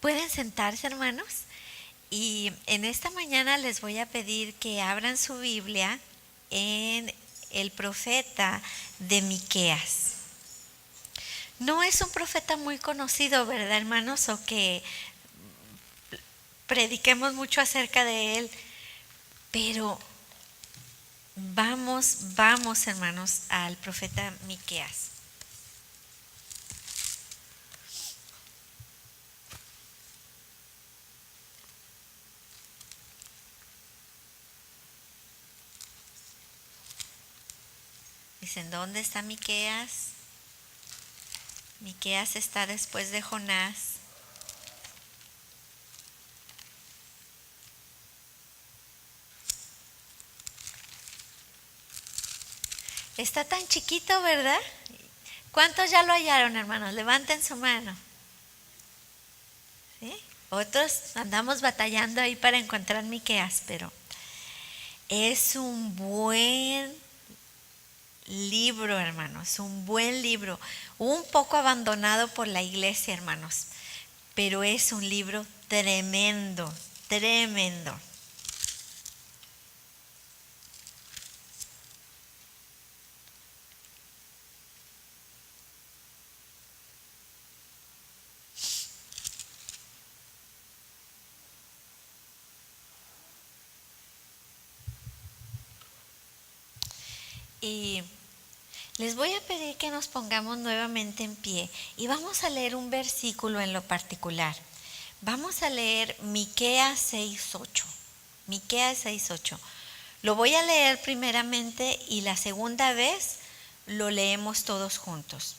Pueden sentarse, hermanos, y en esta mañana les voy a pedir que abran su Biblia en el profeta de Miqueas. No es un profeta muy conocido, ¿verdad, hermanos? O que prediquemos mucho acerca de él, pero vamos, hermanos, al profeta Miqueas. Dicen, ¿dónde está Miqueas? Miqueas está después de Jonás. Está tan chiquito, ¿verdad? ¿Cuántos ya lo hallaron, hermanos? Levanten su mano. ¿Sí? Otros andamos batallando ahí para encontrar Miqueas, pero es un buen libro, hermanos, un buen libro, un poco abandonado por la iglesia, hermanos, pero es un libro tremendo, tremendo. Y les voy a pedir que nos pongamos nuevamente en pie y vamos a leer un versículo en lo particular. Vamos a leer Miqueas 6:8. Miqueas 6:8. Lo voy a leer primeramente y la segunda vez lo leemos todos juntos.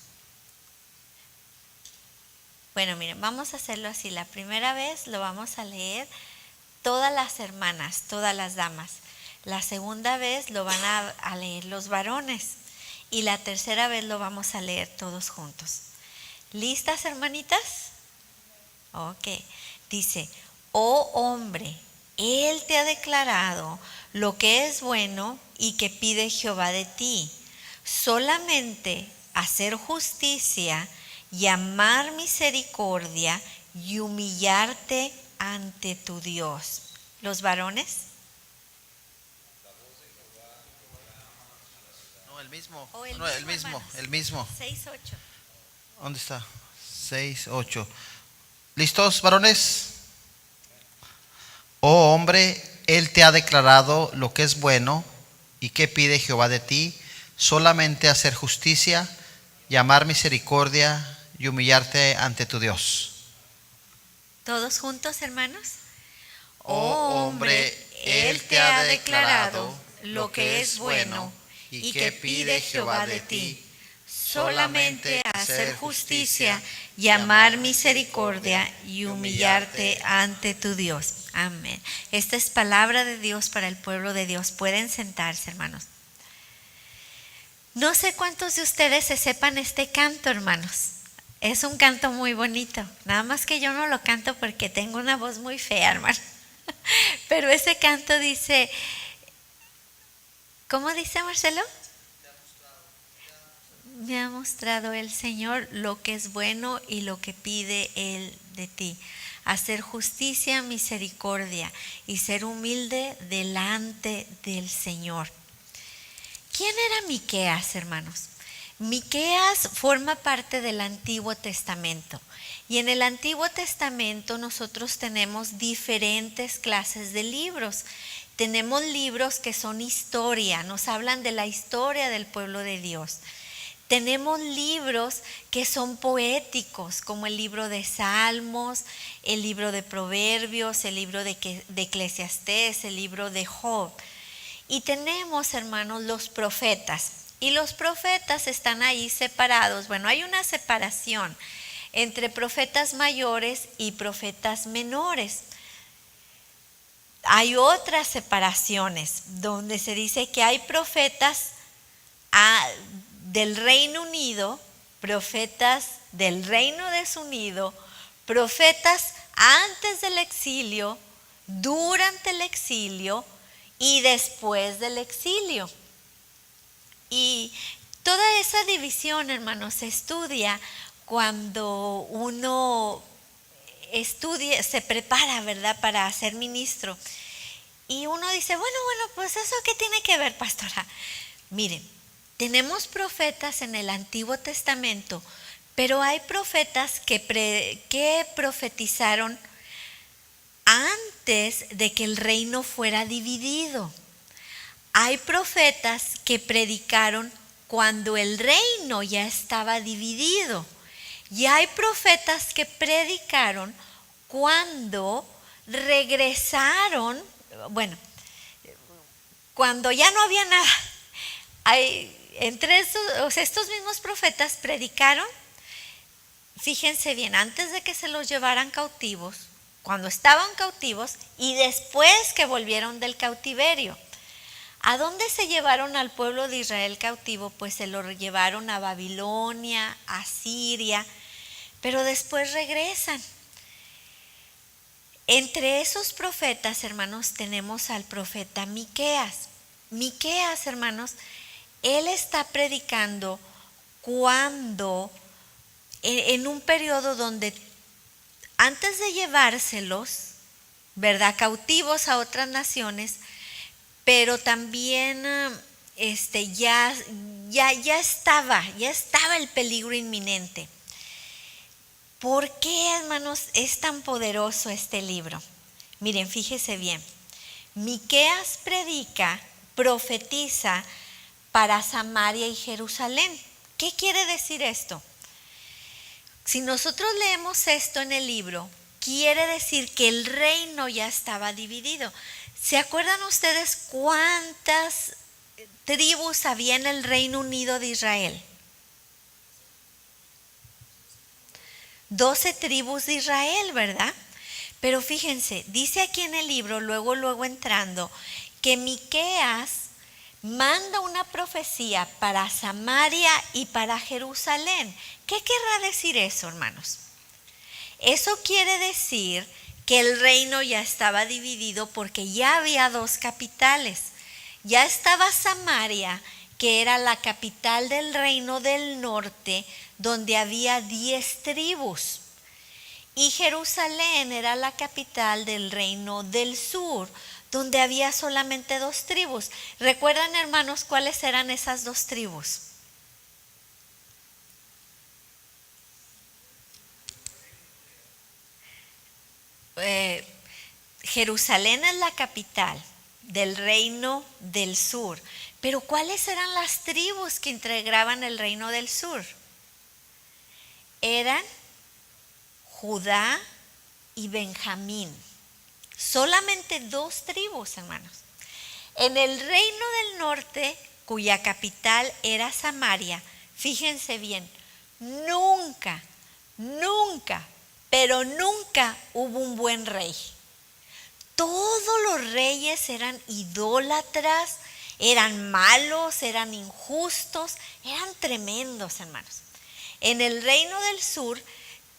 Bueno, miren, vamos a hacerlo así. La primera vez lo vamos a leer todas las hermanas, todas las damas. La segunda vez lo van a leer los varones. Y la tercera vez lo vamos a leer todos juntos. ¿Listas, hermanitas? Ok. Dice, oh hombre, Él te ha declarado lo que es bueno y que pide Jehová de ti. Solamente hacer justicia y amar misericordia y humillarte ante tu Dios. ¿Los varones? No, el mismo. O el No, mismo, el mismo, hermanos. el mismo. 6:8. ¿Dónde está? 6, 8. ¿Listos, varones? Oh hombre, Él te ha declarado lo que es bueno y que pide Jehová de ti, solamente hacer justicia y amar misericordia y humillarte ante tu Dios. ¿Todos juntos, hermanos? Oh hombre, Él te ha declarado lo que es bueno y que pide Jehová de ti, solamente hacer justicia y amar misericordia y humillarte ante tu Dios. Amén. Esta es palabra de Dios para el pueblo de Dios. Pueden sentarse, hermanos. No sé cuántos de ustedes se sepan este canto, hermanos. Es un canto muy bonito. Nada más que yo no lo canto porque tengo una voz muy fea, hermano. Pero ese canto dice, ¿cómo dice, Marcelo? Me ha mostrado el Señor lo que es bueno y lo que pide Él de ti. Hacer justicia, misericordia y ser humilde delante del Señor. ¿Quién era Miqueas, hermanos? Miqueas forma parte del Antiguo Testamento. Y en el Antiguo Testamento nosotros tenemos diferentes clases de libros. Tenemos libros que son historia, nos hablan de la historia del pueblo de Dios. Tenemos libros que son poéticos, como el libro de Salmos, el libro de Proverbios, el libro de Eclesiastés, el libro de Job. Y tenemos, hermanos, los profetas. Y los profetas están ahí separados. Bueno, hay una separación entre profetas mayores y profetas menores. Hay otras separaciones donde se dice que hay profetas del Reino Unido, profetas del Reino desunido, profetas antes del exilio, durante el exilio y después del exilio. Y toda esa división, hermanos, se estudia cuando uno estudia, se prepara, ¿verdad?, para ser ministro. Y uno dice, bueno, pues ¿eso qué tiene que ver, pastora? Miren, tenemos profetas en el Antiguo Testamento, pero hay profetas que profetizaron antes de que el reino fuera dividido. Hay profetas que predicaron cuando el reino ya estaba dividido. Y hay profetas que predicaron cuando regresaron, bueno, cuando ya no había nada. Entre estos mismos profetas predicaron, fíjense bien, antes de que se los llevaran cautivos, cuando estaban cautivos y después que volvieron del cautiverio. ¿A dónde se llevaron al pueblo de Israel cautivo? Pues se lo llevaron a Babilonia, a Siria, pero después regresan. Entre esos profetas, hermanos, tenemos al profeta Miqueas. Miqueas, hermanos, él está predicando cuando, en un periodo donde antes de llevárselos, ¿verdad?, cautivos a otras naciones, pero también ya estaba el peligro inminente. ¿Por qué, hermanos, es tan poderoso este libro? Miren, fíjese bien. Miqueas predica, profetiza para Samaria y Jerusalén. ¿Qué quiere decir esto? Si nosotros leemos esto en el libro, quiere decir que el reino ya estaba dividido. ¿Se acuerdan ustedes cuántas tribus había en el Reino Unido de Israel? 12 tribus de Israel, ¿verdad? Pero fíjense, dice aquí en el libro, luego entrando, que Miqueas manda una profecía para Samaria y para Jerusalén. ¿Qué querrá decir eso, hermanos? Eso quiere decir que el reino ya estaba dividido porque ya había dos capitales. Ya estaba Samaria, que era la capital del reino del norte, donde había 10 tribus. Y Jerusalén era la capital del reino del sur, donde había solamente 2 tribus. ¿Recuerdan, hermanos, cuáles eran esas 2 tribus? Jerusalén es la capital del reino del sur, pero ¿cuáles eran las tribus que integraban el reino del sur? Eran Judá y Benjamín. Solamente 2 tribus, hermanos. En el reino del norte, cuya capital era Samaria, fíjense bien, nunca, pero nunca hubo un buen rey. Todos los reyes eran idólatras, eran malos, eran injustos, eran tremendos, hermanos. En el reino del sur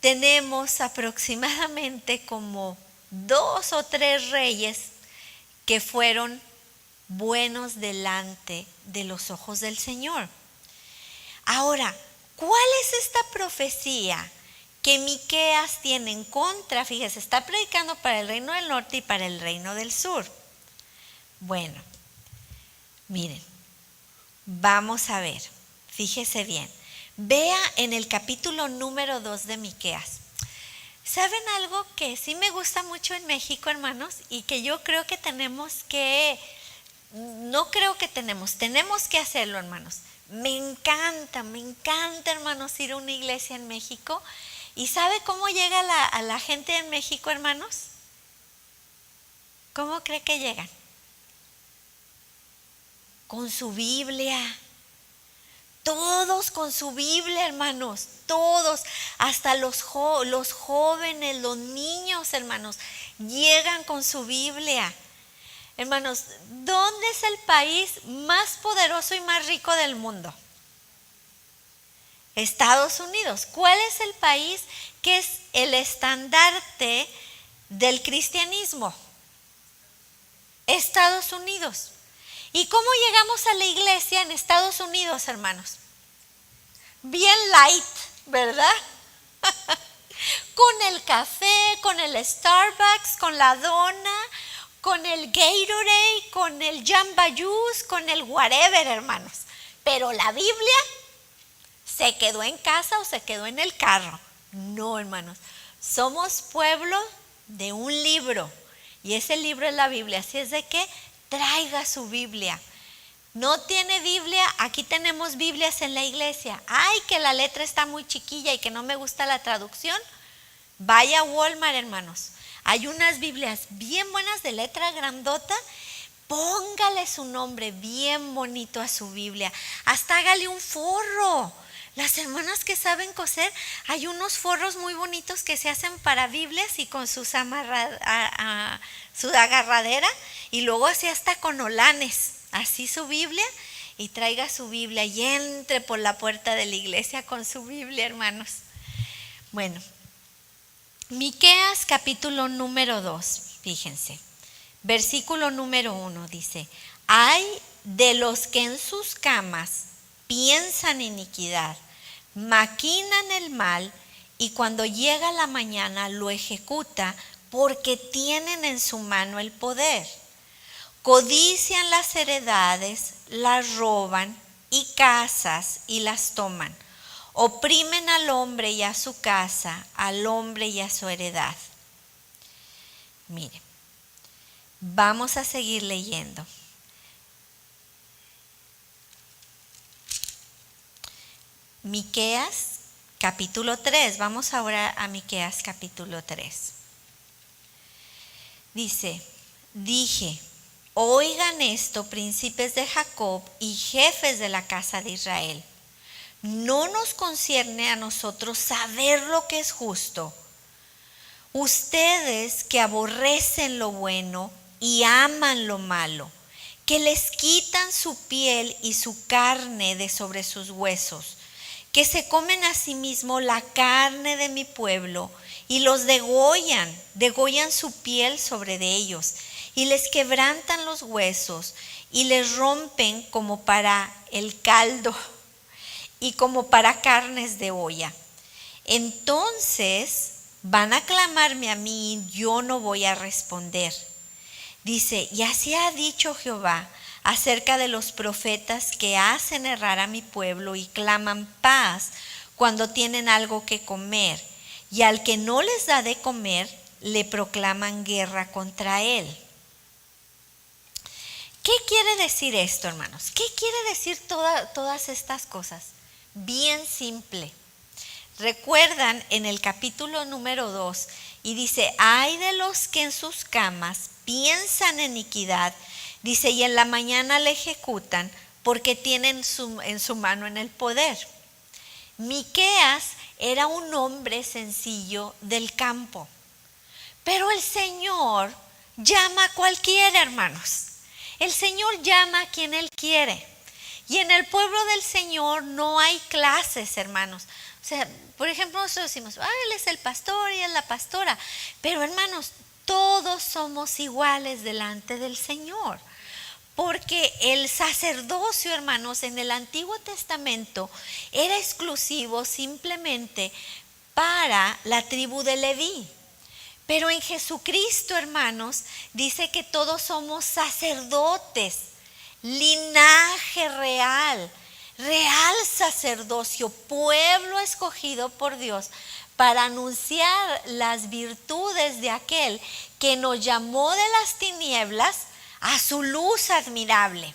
tenemos aproximadamente como 2 o 3 reyes que fueron buenos delante de los ojos del Señor. Ahora, ¿cuál es esta profecía que Miqueas tiene en contra? Fíjese, está predicando para el reino del norte y para el reino del sur. Bueno, miren, vamos a ver, fíjese bien. Vea en el capítulo número 2 de Miqueas. ¿Saben algo que sí me gusta mucho en México, hermanos? Y que yo creo que tenemos que hacerlo, hermanos. Me encanta, hermanos, ir a una iglesia en México. ¿Y sabe cómo llega a la gente en México, hermanos? ¿Cómo cree que llegan? Con su Biblia. Todos con su Biblia, hermanos, todos, hasta los jóvenes, los niños, hermanos, llegan con su Biblia. Hermanos, ¿dónde es el país más poderoso y más rico del mundo? Estados Unidos. ¿Cuál es el país que es el estandarte del cristianismo? Estados Unidos. ¿Y cómo llegamos a la iglesia en Estados Unidos, hermanos? Bien light, ¿verdad? con el café, con el Starbucks, con la dona, con el Gatorade, con el Jamba Juice, con el whatever, hermanos. Pero la Biblia se quedó en casa o se quedó en el carro. No, hermanos, somos pueblo de un libro y ese libro es la Biblia. Así es de que traiga su Biblia. No tiene Biblia, aquí tenemos Biblias en la iglesia. Ay, que la letra está muy chiquilla y que no me gusta la traducción. Vaya a Walmart, hermanos. Hay unas Biblias bien buenas de letra grandota. Póngale su nombre bien bonito a su Biblia. Hasta hágale un forro. Las hermanas que saben coser, hay unos forros muy bonitos que se hacen para Biblias y con su agarradera. Y luego así hasta con holanes. Así su Biblia y traiga su Biblia y entre por la puerta de la iglesia con su Biblia, hermanos. Bueno, Miqueas capítulo número 2, fíjense, versículo número 1 dice: ay de los que en sus camas piensan iniquidad, maquinan el mal y cuando llega la mañana lo ejecuta porque tienen en su mano el poder. Codician las heredades, las roban y casas y las toman. Oprimen al hombre y a su casa, al hombre y a su heredad. Miren, vamos a seguir leyendo. Miqueas capítulo 3, vamos ahora a Miqueas capítulo 3. Dice: dije, oigan esto, príncipes de Jacob y jefes de la casa de Israel. No nos concierne a nosotros saber lo que es justo. Ustedes que aborrecen lo bueno y aman lo malo, que les quitan su piel y su carne de sobre sus huesos, que se comen a sí mismo la carne de mi pueblo y los degollan su piel sobre de ellos, y les quebrantan los huesos y les rompen como para el caldo y como para carnes de olla. Entonces van a clamarme a mí y yo no voy a responder. Dice: y así ha dicho Jehová acerca de los profetas que hacen errar a mi pueblo y claman paz cuando tienen algo que comer, y al que no les da de comer le proclaman guerra contra él. ¿Qué quiere decir esto, hermanos? ¿Qué quiere decir todas estas cosas? Bien simple. Recuerdan en el capítulo número 2 y dice: ay de los que en sus camas piensan en iniquidad, dice, y en la mañana le ejecutan porque tienen en su mano en el poder. Miqueas era un hombre sencillo del campo, pero el Señor llama a cualquiera, hermanos. El Señor llama a quien Él quiere. Y en el pueblo del Señor no hay clases, hermanos. O sea, por ejemplo, nosotros decimos: él es el pastor y es la pastora. Pero, hermanos, todos somos iguales delante del Señor. Porque el sacerdocio, hermanos, en el Antiguo Testamento era exclusivo simplemente para la tribu de Leví. Pero en Jesucristo, hermanos, dice que todos somos sacerdotes, linaje real, real sacerdocio, pueblo escogido por Dios para anunciar las virtudes de aquel que nos llamó de las tinieblas a su luz admirable.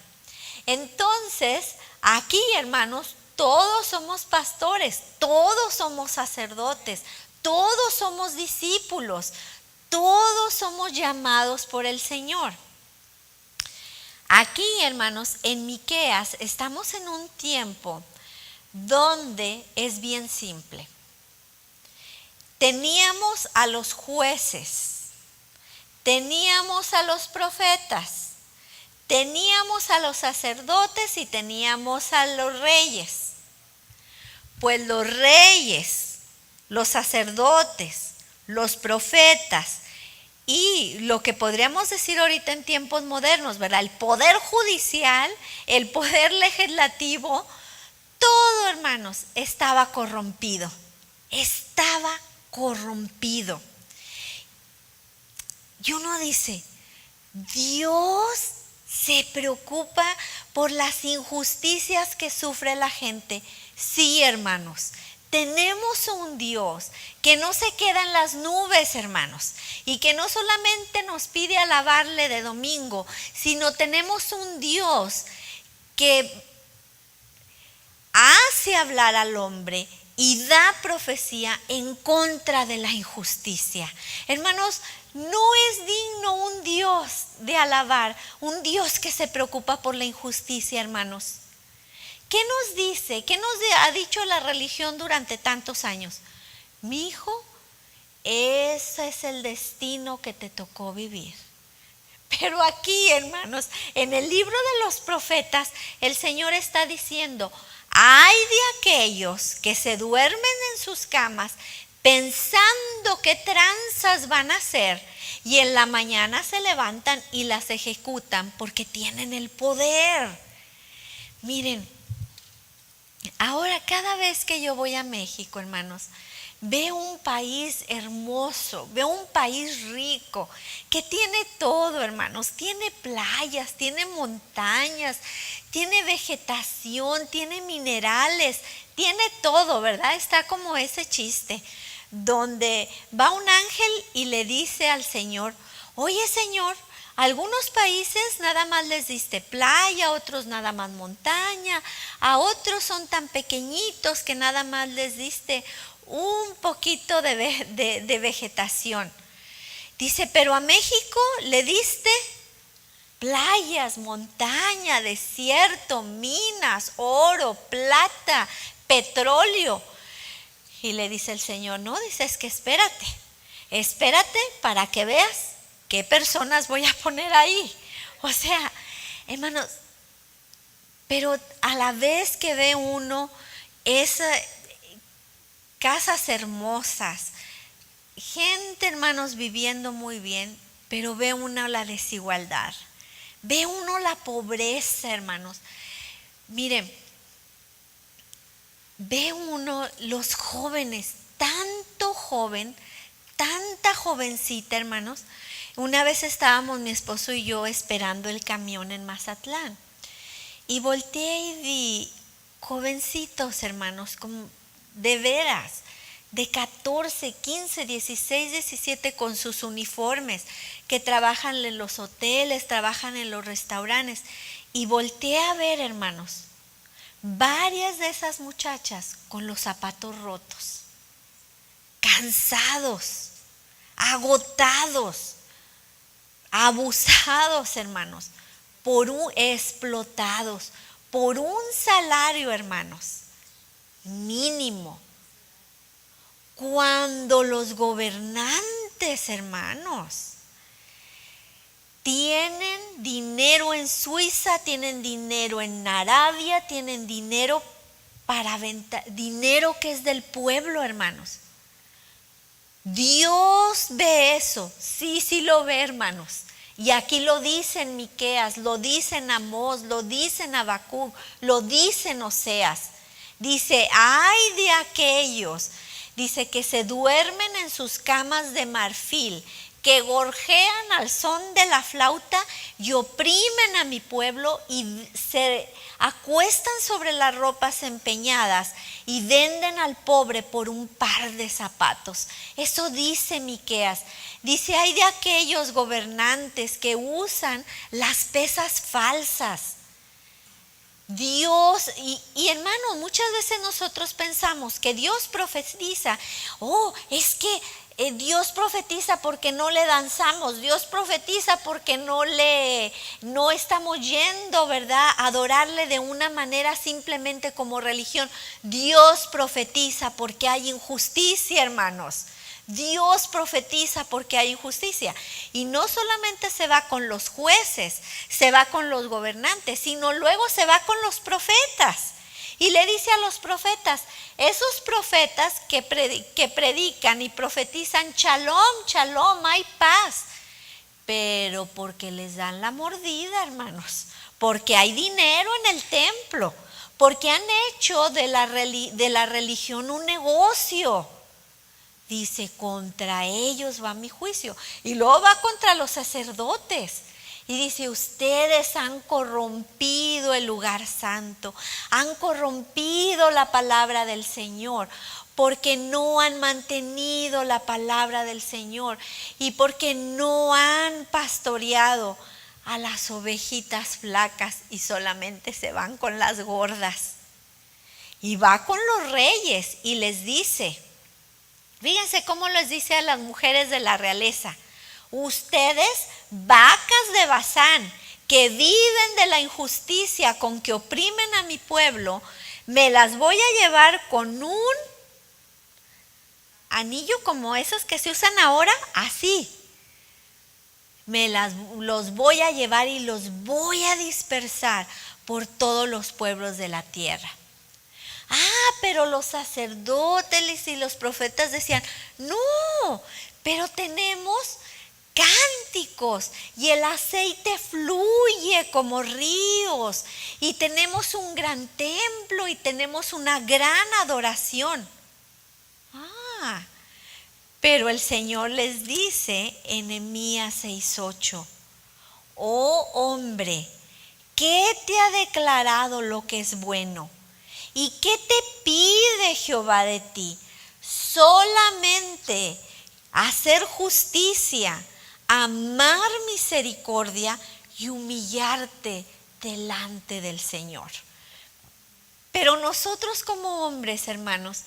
Entonces, aquí, hermanos, todos somos pastores, todos somos sacerdotes, todos somos discípulos, todos somos llamados por el Señor. Aquí, hermanos, en Miqueas estamos en un tiempo donde es bien simple. Teníamos a los jueces, teníamos a los profetas, teníamos a los sacerdotes y teníamos a los reyes. Pues los reyes, los sacerdotes, los profetas y lo que podríamos decir ahorita en tiempos modernos, ¿verdad? El poder judicial, el poder legislativo, todo, hermanos, estaba corrompido. Estaba corrompido. Y uno dice, Dios se preocupa por las injusticias que sufre la gente. Sí, hermanos, tenemos un Dios que no se queda en las nubes, hermanos, y que no solamente nos pide alabarle de domingo, sino tenemos un Dios que hace hablar al hombre y da profecía en contra de la injusticia. Hermanos, no es digno un Dios de alabar, un Dios que se preocupa por la injusticia, hermanos. ¿Qué nos dice? ¿Qué nos ha dicho la religión durante tantos años? Mi hijo, ese es el destino que te tocó vivir. Pero aquí, hermanos, en el libro de los profetas, el Señor está diciendo, ay de aquellos que se duermen en sus camas pensando qué tranzas van a hacer y en la mañana se levantan y las ejecutan porque tienen el poder. Miren, ahora cada vez que yo voy a México, hermanos, veo un país hermoso, veo un país rico, que tiene todo, hermanos. Tiene playas, tiene montañas, tiene vegetación, tiene minerales, tiene todo, ¿verdad? Está como ese chiste, donde va un ángel y le dice al Señor, oye Señor, a algunos países nada más les diste playa, a otros nada más montaña, a otros son tan pequeñitos que nada más les diste un poquito de vegetación. Dice, pero a México le diste playas, montaña, desierto, minas, oro, plata, petróleo. Y le dice el Señor, no, dice, es que espérate para que veas qué personas voy a poner ahí. O sea, hermanos, pero a la vez que ve uno esas casas hermosas, gente, hermanos, viviendo muy bien, pero ve uno la desigualdad, ve uno la pobreza, hermanos. Miren, ve uno los jóvenes, tanto joven, tanta jovencita, hermanos. Una vez estábamos mi esposo y yo esperando el camión en Mazatlán y volteé y vi jovencitos, hermanos, como de veras, de 14, 15, 16, 17 con sus uniformes, que trabajan en los hoteles, trabajan en los restaurantes. Y volteé a ver, hermanos, varias de esas muchachas con los zapatos rotos, cansados, agotados, abusados, hermanos, explotados por un salario, hermanos, mínimo. Cuando los gobernantes, hermanos, tienen dinero en Suiza, tienen dinero en Arabia, tienen dinero para vender, dinero que es del pueblo, hermanos. Dios ve eso, sí lo ve, hermanos. Y aquí lo dice en Miqueas, lo dice en Amós, lo dice en Habacuc, lo dice en Oseas. Dice, ay de aquellos, dice, que se duermen en sus camas de marfil, que gorjean al son de la flauta y oprimen a mi pueblo y se acuestan sobre las ropas empeñadas y venden al pobre por un par de zapatos. Eso dice Miqueas. Dice, hay de aquellos gobernantes que usan las pesas falsas. Dios, y hermanos, muchas veces nosotros pensamos que Dios profetiza, es que Dios profetiza porque no le danzamos, Dios profetiza porque no estamos yendo, ¿verdad?, a adorarle de una manera simplemente como religión. Dios profetiza porque hay injusticia, hermanos. Dios profetiza porque hay injusticia. Y no solamente se va con los jueces, se va con los gobernantes, sino luego se va con los profetas. Y le dice a los profetas, esos profetas que predican y profetizan shalom, shalom, hay paz. Pero porque les dan la mordida, hermanos, porque hay dinero en el templo, porque han hecho de la religión un negocio. dice, contra ellos va mi juicio. Y luego va contra los sacerdotes. Y dice, ustedes han corrompido el lugar santo, han corrompido la palabra del Señor, porque no han mantenido la palabra del Señor y porque no han pastoreado a las ovejitas flacas y solamente se van con las gordas. Y va con los reyes y les dice, fíjense cómo les dice a las mujeres de la realeza, ustedes, vacas de Basán, que viven de la injusticia con que oprimen a mi pueblo, me las voy a llevar con un anillo como esos que se usan ahora, así. Los voy a llevar y los voy a dispersar por todos los pueblos de la tierra. Pero los sacerdotes y los profetas decían, no, pero tenemos cánticos y el aceite fluye como ríos y tenemos un gran templo y tenemos una gran adoración. Pero el Señor les dice en Nehemías 6:8, oh hombre, ¿qué te ha declarado lo que es bueno? ¿Y qué te pide Jehová de ti? Solamente hacer justicia, amar misericordia y humillarte delante del Señor. Pero nosotros como hombres, hermanos,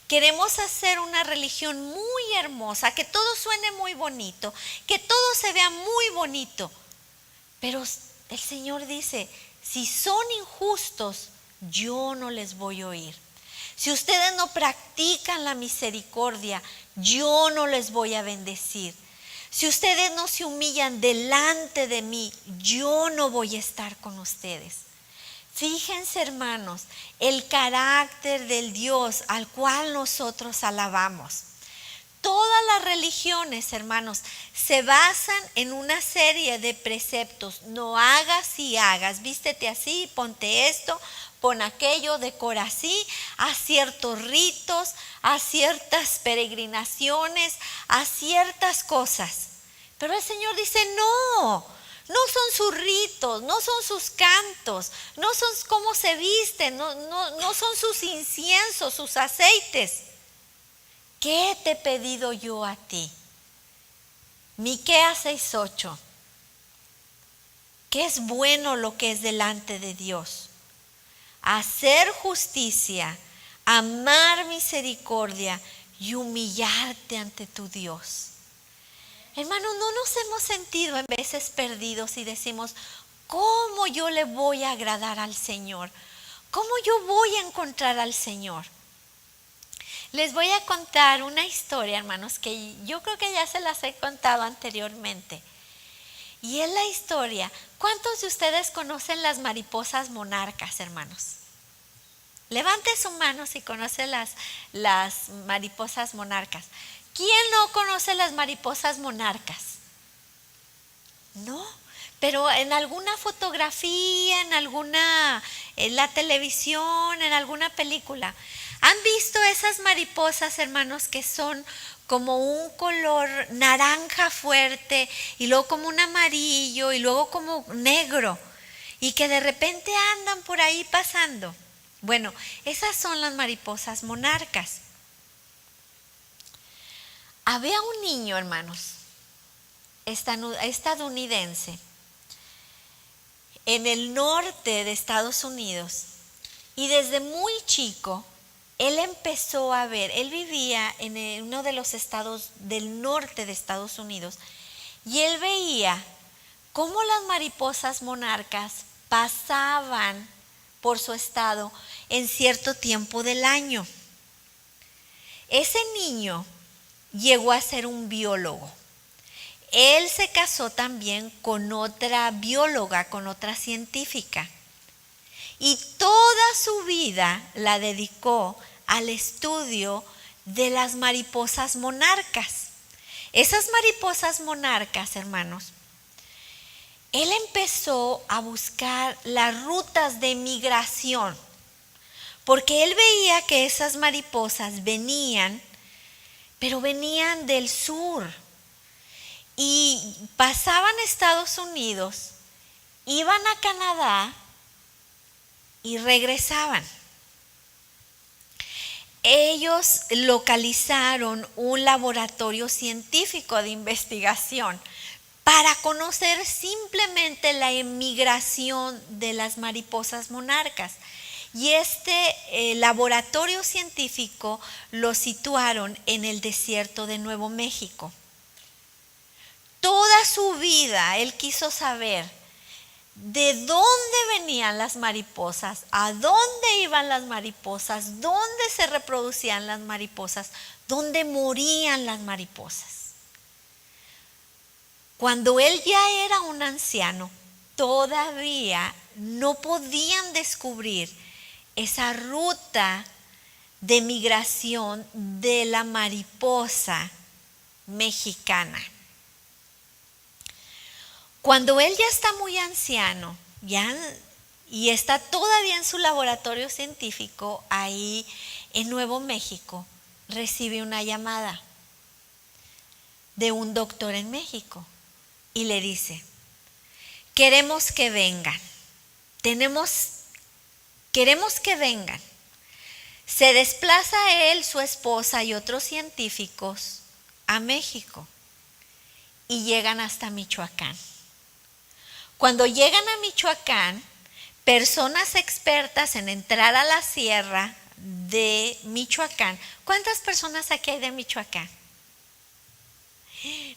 queremos hacer una religión muy hermosa, que todo suene muy bonito, que todo se vea muy bonito. Pero el Señor dice, si son injustos, yo no les voy a oír. Si ustedes no practican la misericordia, yo no les voy a bendecir. Si ustedes no se humillan delante de mí, yo no voy a estar con ustedes. Fíjense, hermanos, el carácter del Dios al cual nosotros alabamos. Todas las religiones, hermanos, se basan en una serie de preceptos. No hagas y hagas, vístete así, ponte esto, pon aquello, decora así, a ciertos ritos, a ciertas peregrinaciones, a ciertas cosas. Pero el Señor dice, no son sus ritos, no son sus cantos, no son cómo se visten, no son sus inciensos, sus aceites. ¿Qué te he pedido yo a ti? Miqueas 6:8. ¿Qué es bueno lo que es delante de Dios? Hacer justicia, amar misericordia y humillarte ante tu Dios. Hermanos, no nos hemos sentido en veces perdidos y decimos, ¿cómo yo le voy a agradar al Señor? ¿Cómo yo voy a encontrar al Señor? Les voy a contar una historia, hermanos, que yo creo que ya se las he contado anteriormente. Y es la historia, ¿cuántos de ustedes conocen las mariposas monarcas, hermanos? Levante su mano si conoce las mariposas monarcas. ¿Quién no conoce las mariposas monarcas? No, pero en alguna fotografía, en la televisión, en alguna película. ¿Han visto esas mariposas, hermanos, que son como un color naranja fuerte y luego como un amarillo y luego como negro y que de repente andan por ahí pasando? Bueno, esas son las mariposas monarcas. Había un niño, hermanos, estadounidense, en el norte de Estados Unidos, y desde muy chico, él empezó a ver, él vivía en uno de los estados del norte de Estados Unidos, y él veía cómo las mariposas monarcas pasaban por su estado en cierto tiempo del año. Ese niño llegó a ser un biólogo. Él se casó también con otra bióloga, con otra científica. Y toda su vida la dedicó al estudio de las mariposas monarcas. Esas mariposas monarcas, hermanos, él empezó a buscar las rutas de migración, porque él veía que esas mariposas venían pero venían del sur y pasaban Estados Unidos, iban a Canadá y regresaban. Ellos localizaron un laboratorio científico de investigación para conocer simplemente la emigración de las mariposas monarcas. Y este laboratorio científico lo situaron en el desierto de Nuevo México. Toda su vida él quiso saber de dónde venían las mariposas, a dónde iban las mariposas, dónde se reproducían las mariposas, dónde morían las mariposas. Cuando él ya era un anciano, todavía no podían descubrir esa ruta de migración de la mariposa mexicana. Cuando él ya está muy anciano y está todavía en su laboratorio científico ahí en Nuevo México, recibe una llamada de un doctor en México y le dice: queremos que vengan, queremos que vengan. Se desplaza él, su esposa y otros científicos a México y llegan hasta Michoacán. Cuando llegan a Michoacán, personas expertas en entrar a la sierra de Michoacán. ¿Cuántas personas aquí hay de Michoacán?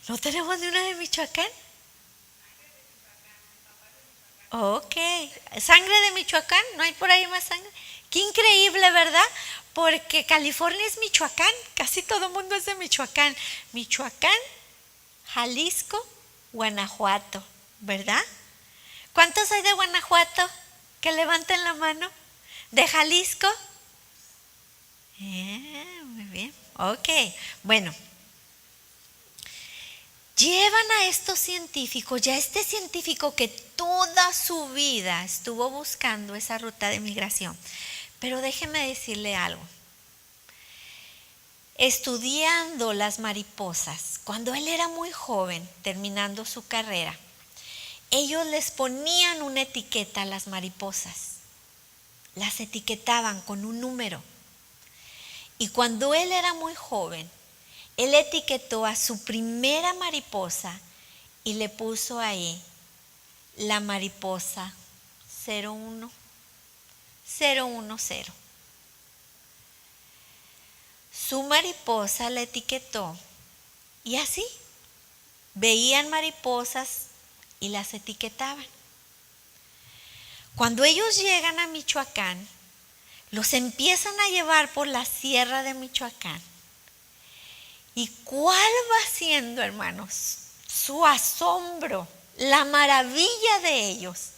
¿No tenemos ni una de Michoacán? Ok, ¿sangre de Michoacán? ¿No hay por ahí más sangre? Qué increíble, ¿verdad? Porque California es Michoacán, casi todo el mundo es de Michoacán. Michoacán, Jalisco, Guanajuato, ¿verdad? ¿Cuántos hay de Guanajuato? Que levanten la mano. ¿De Jalisco? Muy bien, ok, bueno. Llevan a estos científicos, ya este científico que toda su vida estuvo buscando esa ruta de migración. Pero déjeme decirle algo. Estudiando las mariposas, cuando él era muy joven, terminando su carrera, ellos les ponían una etiqueta a las mariposas. Las etiquetaban con un número. Y cuando él era muy joven, él etiquetó a su primera mariposa y le puso ahí la mariposa 010. Su mariposa la etiquetó y así veían mariposas y las etiquetaban. Cuando ellos llegan a Michoacán, los empiezan a llevar por la sierra de Michoacán. ¿Y cuál va siendo, hermanos, su asombro, la maravilla de ellos?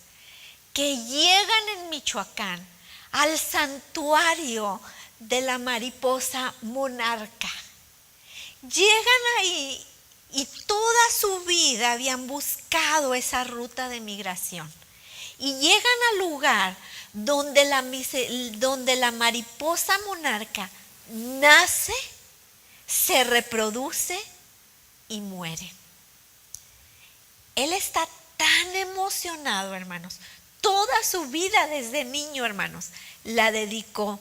Que llegan en Michoacán al santuario de la mariposa monarca. Llegan ahí y toda su vida habían buscado esa ruta de migración. Y llegan al lugar donde la mariposa monarca nace, se reproduce y muere. Él está tan emocionado, hermanos. Toda su vida desde niño, hermanos, la dedicó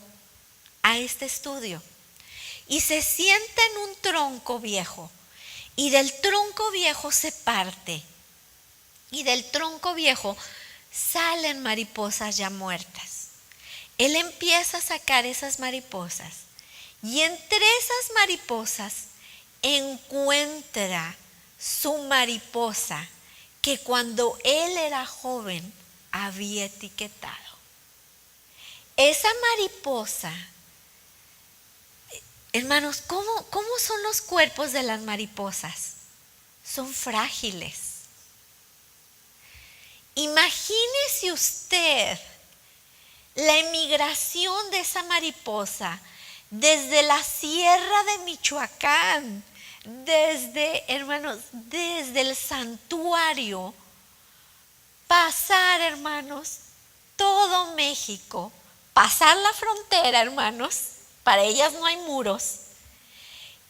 a este estudio. Y se sienta en un tronco viejo. Y del tronco viejo se parte. Y del tronco viejo salen mariposas ya muertas. Él empieza a sacar esas mariposas. Y entre esas mariposas encuentra su mariposa que cuando él era joven había etiquetado. Esa mariposa, hermanos, ¿cómo son los cuerpos de las mariposas? Son frágiles. Imagínese usted la emigración de esa mariposa desde la sierra de Michoacán, desde el santuario, pasar, hermanos, todo México, pasar la frontera, hermanos, para ellas no hay muros,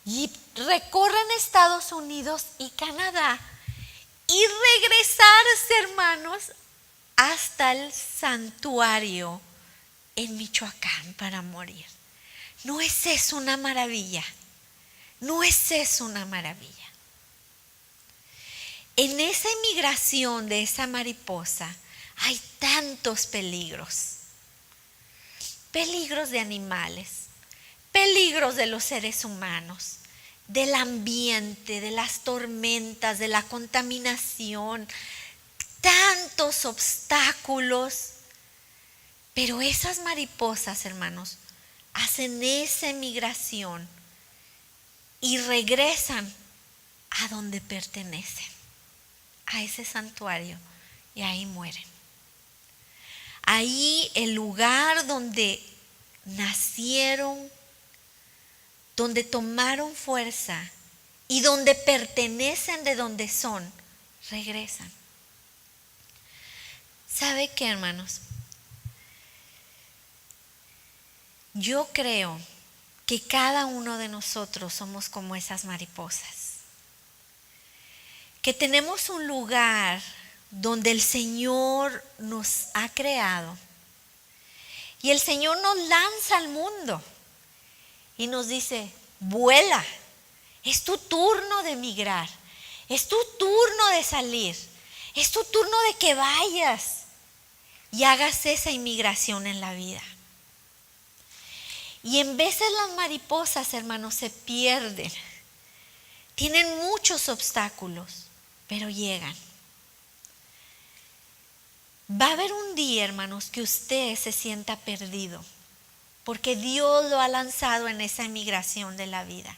y recorren Estados Unidos y Canadá y regresarse, hermanos, hasta el santuario en Michoacán para morir. ¿No es eso una maravilla? ¿No es eso una maravilla? En esa emigración de esa mariposa hay tantos peligros. Peligros de animales, peligros de los seres humanos, del ambiente, de las tormentas, de la contaminación, tantos obstáculos. Pero esas mariposas, hermanos, hacen esa emigración y regresan a donde pertenecen, a ese santuario, y ahí mueren. Ahí el lugar donde nacieron, donde tomaron fuerza y donde pertenecen, de donde son, regresan. ¿Sabe qué, hermanos? Yo creo que cada uno de nosotros somos como esas mariposas, que tenemos un lugar donde el Señor nos ha creado y el Señor nos lanza al mundo y nos dice: vuela, es tu turno de migrar, es tu turno de salir, es tu turno de que vayas y hagas esa inmigración en la vida. Y en veces las mariposas, hermanos, se pierden, tienen muchos obstáculos, pero llegan. Va a haber un día, hermanos, que usted se sienta perdido, porque Dios lo ha lanzado en esa emigración de la vida.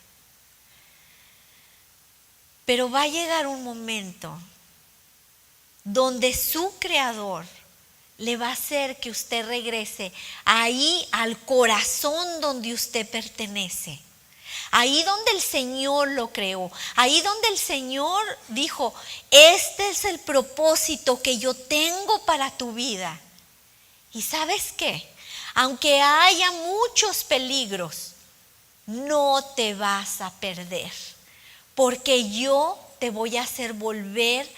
Pero va a llegar un momento donde su Creador le va a hacer que usted regrese ahí al corazón donde usted pertenece. Ahí donde el Señor lo creó, ahí donde el Señor dijo: este es el propósito que yo tengo para tu vida. ¿Y sabes qué? Aunque haya muchos peligros, no te vas a perder, porque yo te voy a hacer volver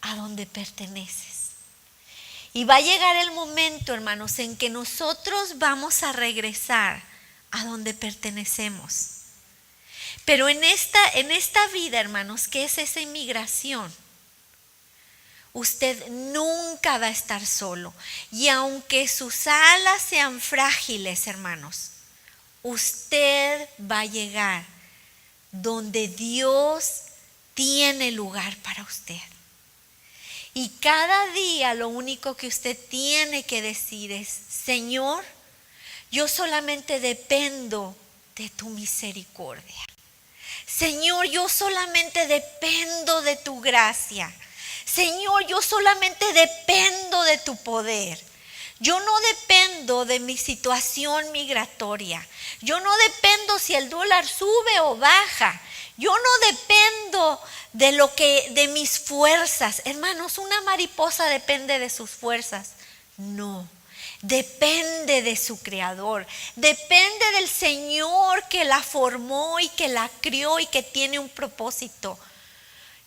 a donde perteneces. Y va a llegar el momento, hermanos, en que nosotros vamos a regresar a donde pertenecemos. Pero en esta vida, hermanos, que es esa inmigración, usted nunca va a estar solo. Y aunque sus alas sean frágiles, hermanos, usted va a llegar donde Dios tiene lugar para usted. Y cada día lo único que usted tiene que decir es: Señor, yo solamente dependo de tu misericordia. Señor, yo solamente dependo de tu gracia. Señor, yo solamente dependo de tu poder. Yo no dependo de mi situación migratoria. Yo no dependo si el dólar sube o baja. Yo no dependo de mis fuerzas. Hermanos, una mariposa depende de sus fuerzas. No. Depende de su Creador, depende del Señor que la formó y que la crió y que tiene un propósito.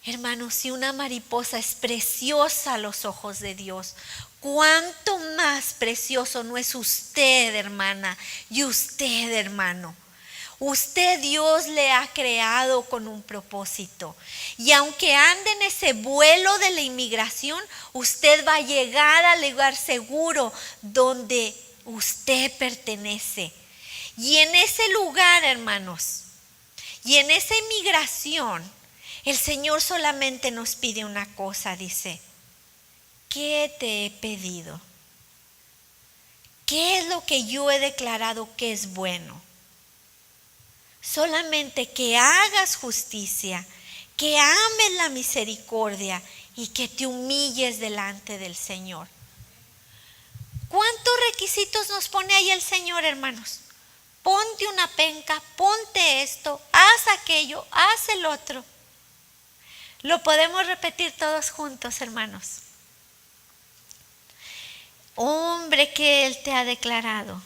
Hermanos, si una mariposa es preciosa a los ojos de Dios, ¿cuánto más precioso no es usted, hermana, y usted, hermano? Usted, Dios le ha creado con un propósito. Y aunque ande en ese vuelo de la inmigración, usted va a llegar al lugar seguro donde usted pertenece. Y en ese lugar, hermanos, y en esa inmigración, el Señor solamente nos pide una cosa, dice: ¿qué te he pedido? ¿Qué es lo que yo he declarado que es bueno? Solamente que hagas justicia, que ames la misericordia y que te humilles delante del Señor. ¿Cuántos requisitos nos pone ahí el Señor, hermanos? Ponte una penca, ponte esto, haz aquello, haz el otro. Lo podemos repetir todos juntos, hermanos. Hombre, que Él te ha declarado: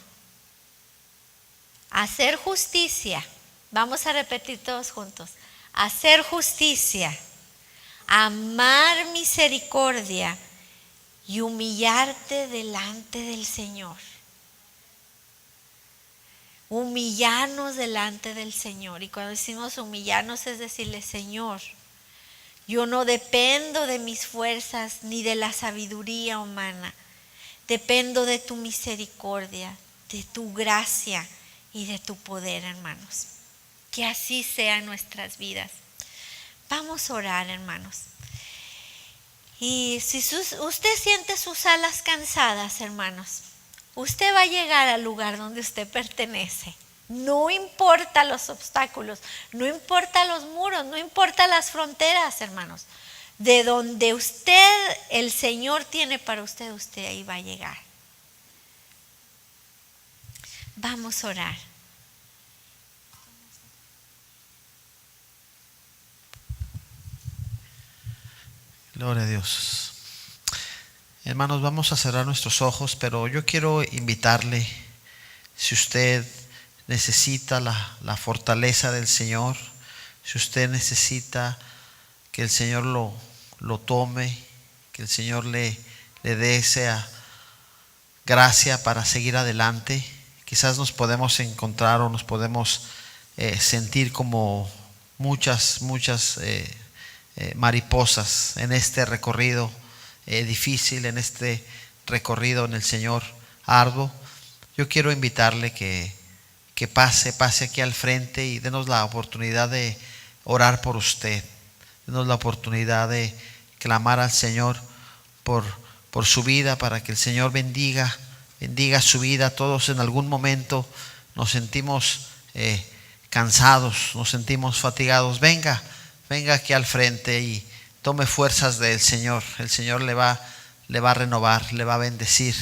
hacer justicia, Vamos a repetir todos juntos. Hacer justicia, amar misericordia y humillarte delante del Señor. Humillarnos delante del Señor. Y cuando decimos humillarnos es decirle: Señor, yo no dependo de mis fuerzas ni de la sabiduría humana. Dependo de tu misericordia, de tu gracia y de tu poder, hermanos. Que así sea en nuestras vidas. Vamos a orar, hermanos. Y si usted siente sus alas cansadas, hermanos, usted va a llegar al lugar donde usted pertenece. No importa los obstáculos, no importa los muros, no importa las fronteras, hermanos. De donde el Señor tiene para usted, usted ahí va a llegar. Vamos a orar. Gloria a Dios. Hermanos, vamos a cerrar nuestros ojos, pero yo quiero invitarle, si usted necesita la fortaleza del Señor, si usted necesita que el Señor lo tome, que el Señor le dé esa gracia para seguir adelante. Quizás nos podemos encontrar o nos podemos sentir como muchas mariposas en este recorrido difícil, en este recorrido en el Señor arduo. Yo quiero invitarle que pase aquí al frente y denos la oportunidad de orar por usted. Denos la oportunidad de clamar al Señor por su vida, para que el Señor bendiga su vida. Todos en algún momento nos sentimos cansados, nos sentimos fatigados. Venga aquí al frente y tome fuerzas del Señor. El Señor le va a renovar, le va a bendecir,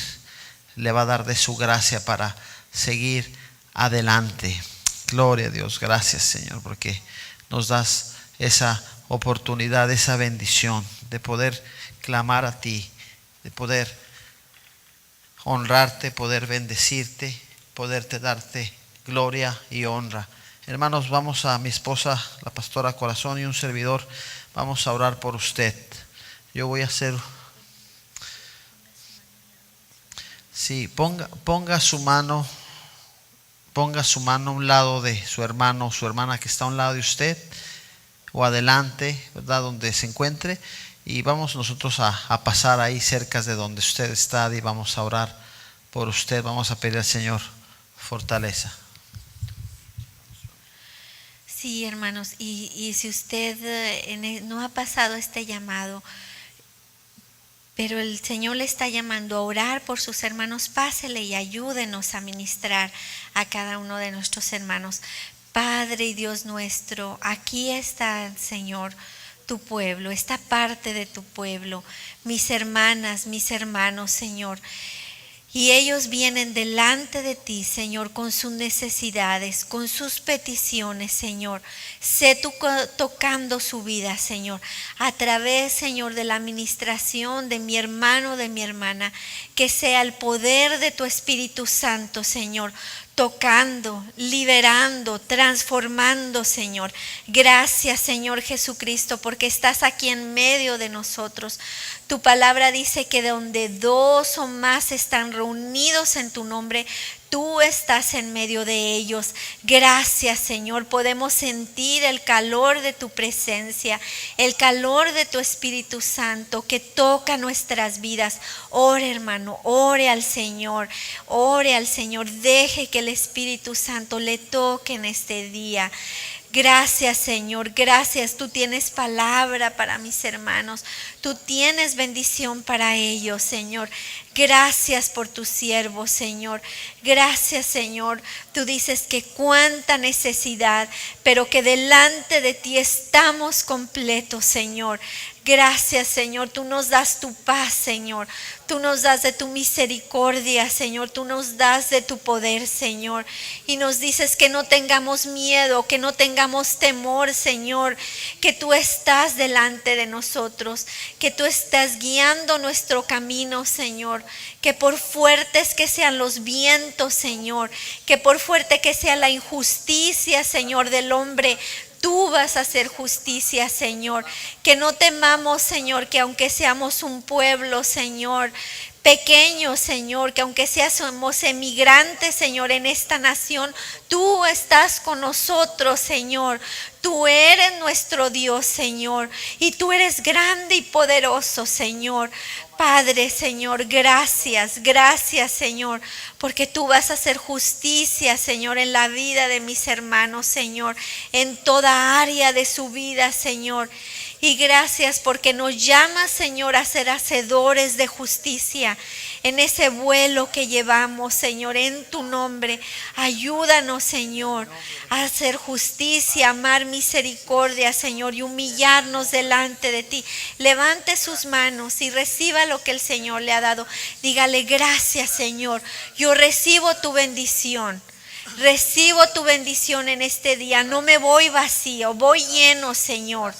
le va a dar de su gracia para seguir adelante. Gloria a Dios. Gracias, Señor, porque nos das esa oportunidad, esa bendición de poder clamar a ti, de poder honrarte, poder bendecirte, poderte darte gloria y honra. Hermanos, vamos a mi esposa, la pastora Corazón, y un servidor. Vamos a orar por usted. Yo voy a hacer... Sí, ponga su mano a un lado de su hermano o su hermana que está a un lado de usted, o adelante, ¿verdad?, donde se encuentre. Y vamos nosotros a pasar ahí cerca de donde usted está y vamos a orar por usted. Vamos a pedir al Señor fortaleza. Sí, hermanos, y si usted no ha pasado este llamado, pero el Señor le está llamando a orar por sus hermanos, pásele y ayúdenos a ministrar a cada uno de nuestros hermanos. Padre y Dios nuestro, aquí está, Señor, tu pueblo, esta parte de tu pueblo, mis hermanas, mis hermanos, Señor. Y ellos vienen delante de ti, Señor, con sus necesidades, con sus peticiones, Señor. Sé tú tocando su vida, Señor, a través, Señor, de la administración de mi hermano, de mi hermana. Que sea el poder de tu Espíritu Santo, Señor, tocando, liberando, transformando, Señor. Gracias, Señor Jesucristo, porque estás aquí en medio de nosotros. Tu palabra dice que donde dos o más están reunidos en tu nombre, tú estás en medio de ellos. Gracias, Señor. Podemos sentir el calor de tu presencia, el calor de tu Espíritu Santo que toca nuestras vidas. Ore, hermano, ore al Señor, ore al Señor. Deje que el Espíritu Santo le toque en este día. Gracias, Señor, gracias. Tú tienes palabra para mis hermanos. Tú tienes bendición para ellos, Señor. Gracias por tus siervos, Señor. Gracias, Señor. Tú dices que cuánta necesidad, pero que delante de ti estamos completos, Señor. Gracias, Señor. Tú nos das tu paz, Señor. Tú nos das de tu misericordia, Señor. Tú nos das de tu poder, Señor. Y nos dices que no tengamos miedo, que no tengamos temor, Señor. Que tú estás delante de nosotros, que tú estás guiando nuestro camino, Señor. que por fuertes que sean los vientos, Señor, que por fuerte que sea la injusticia, Señor, del hombre, tú vas a hacer justicia, Señor. Que no temamos, Señor, que aunque seamos un pueblo, Señor, pequeño, Señor, que aunque seamos emigrantes, Señor, en esta nación, tú estás con nosotros, Señor. Tú eres nuestro Dios, Señor, y tú eres grande y poderoso, Señor. Padre, Señor, gracias, gracias, Señor, porque tú vas a hacer justicia, Señor, en la vida de mis hermanos, Señor, en toda área de su vida, Señor. Y gracias porque nos llamas, Señor, a ser hacedores de justicia en ese vuelo que llevamos, Señor, en tu nombre. Ayúdanos, Señor, a hacer justicia, amar misericordia, Señor, y humillarnos delante de ti. Levante sus manos y reciba lo que el Señor le ha dado. Dígale: gracias, Señor, yo recibo tu bendición. Recibo tu bendición en este día. No me voy vacío, voy lleno, Señor.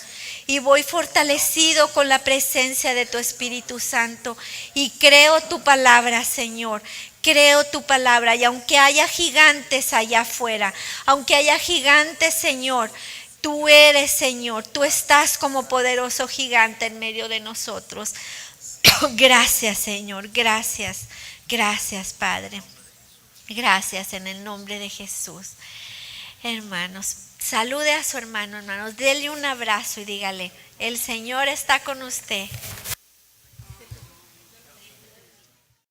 Y voy fortalecido con la presencia de tu Espíritu Santo. Y creo tu palabra, Señor. Creo tu palabra. Y aunque haya gigantes allá afuera, aunque haya gigantes, Señor, tú eres, Señor. Tú estás como poderoso gigante en medio de nosotros. Gracias, Señor. Gracias. Gracias, Padre. Gracias en el nombre de Jesús. Hermanos, salude a su hermano, hermanos. Dele un abrazo y dígale: el Señor está con usted.